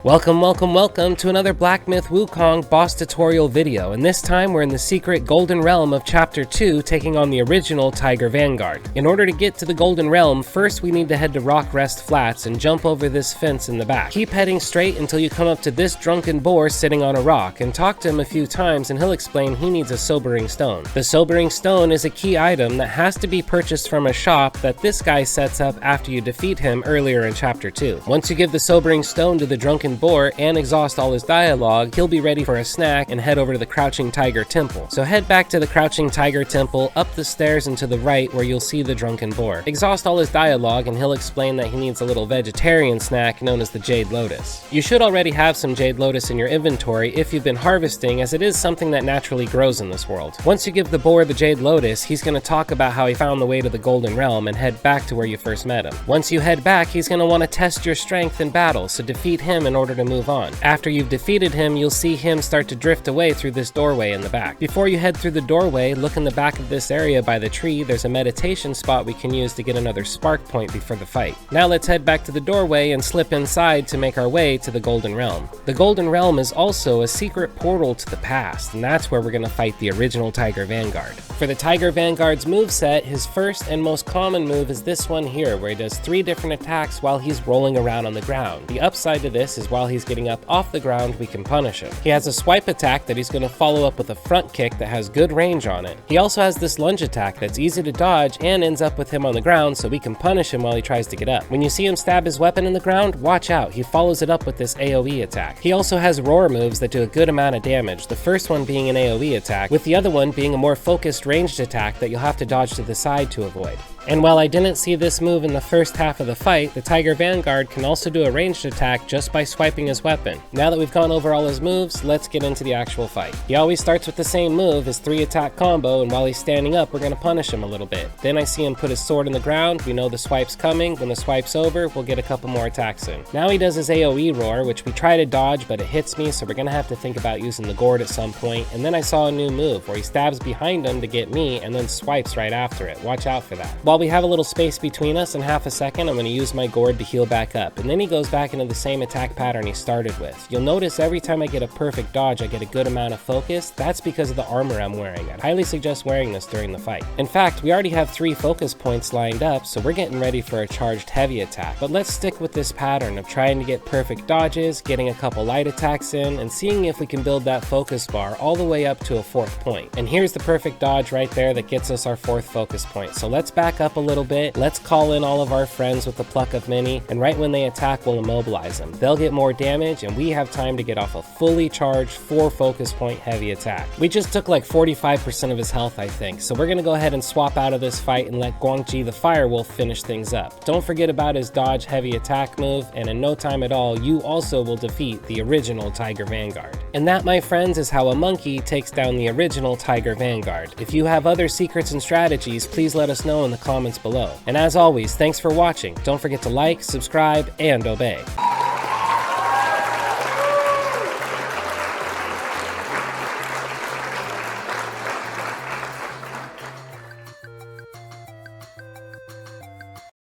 Welcome to another Black Myth Wukong boss tutorial video, and this time we're in the secret Golden Realm of Chapter 2, taking on the original Tiger Vanguard. In order to get to the Golden Realm, first we need to head to Rock Rest Flats and jump over this fence in the back. Keep heading straight until you come up to this drunken boar sitting on a rock, and talk to him a few times and he'll explain he needs a sobering stone. The sobering stone is a key item that has to be purchased from a shop that this guy sets up after you defeat him earlier in Chapter 2. Once you give the sobering stone to the drunken boar and exhaust all his dialogue, he'll be ready for a snack and head over to the Crouching Tiger Temple. So head back to the Crouching Tiger Temple, up the stairs and to the right where you'll see the drunken boar. Exhaust all his dialogue and he'll explain that he needs a little vegetarian snack known as the Jade Lotus. You should already have some Jade Lotus in your inventory if you've been harvesting, as it is something that naturally grows in this world. Once you give the boar the Jade Lotus, he's going to talk about how he found the way to the Golden Realm and head back to where you first met him. Once you head back, he's going to want to test your strength in battle, so defeat him in order to move on. After you've defeated him, you'll see him start to drift away through this doorway in the back. Before you head through the doorway, look in the back of this area by the tree. There's a meditation spot we can use to get another spark point before the fight. Now let's head back to the doorway and slip inside to make our way to the Golden Realm. The Golden Realm is also a secret portal to the past, and that's where we're going to fight the original Tiger Vanguard. For the Tiger Vanguard's moveset, his first and most common move is this one here, where he does 3 different attacks while he's rolling around on the ground. The upside to this is while he's getting up off the ground, we can punish him. He has a swipe attack that he's going to follow up with a front kick that has good range on it. He also has this lunge attack that's easy to dodge and ends up with him on the ground, so we can punish him while he tries to get up. When you see him stab his weapon in the ground, watch out, he follows it up with this AoE attack. He also has roar moves that do a good amount of damage, the first one being an AoE attack, with the other one being a more focused ranged attack that you'll have to dodge to the side to avoid. And while I didn't see this move in the first half of the fight, the Tiger Vanguard can also do a ranged attack just by swiping his weapon. Now that we've gone over all his moves, let's get into the actual fight. He always starts with the same move, his 3 attack combo, and while he's standing up, we're going to punish him a little bit. Then I see him put his sword in the ground. We know the swipe's coming. When the swipe's over, we'll get a couple more attacks in. Now he does his AoE roar, which we try to dodge, but it hits me, so we're going to have to think about using the gourd at some point. And then I saw a new move where he stabs behind him to get me and then swipes right after it. Watch out for that. While we have a little space between us in half a second, I'm going to use my gourd to heal back up, and then he goes back into the same attack pattern he started with. You'll notice every time I get a perfect dodge, I get a good amount of focus. That's because of the armor I'm wearing. I'd highly suggest wearing this during the fight. In fact, we already have 3 focus points lined up, so we're getting ready for a charged heavy attack. But let's stick with this pattern of trying to get perfect dodges, getting a couple light attacks in, and seeing if we can build that focus bar all the way up to a 4th point. And here's the perfect dodge right there that gets us our 4th focus point. So let's back up a little bit. Let's call in all of our friends with the pluck of many, and right when they attack, we'll immobilize them. They'll get more damage, and we have time to get off a fully charged 4 focus point heavy attack. We just took like 45% of his health, I think, so we're gonna go ahead and swap out of this fight and let Guangji the Firewolf finish things up. Don't forget about his dodge heavy attack move, and in no time at all, you also will defeat the original Tiger Vanguard. And that, my friends, is how a monkey takes down the original Tiger Vanguard. If you have other secrets and strategies, please let us know in the comments below. And as always, thanks for watching. Don't forget to like, subscribe, and obey.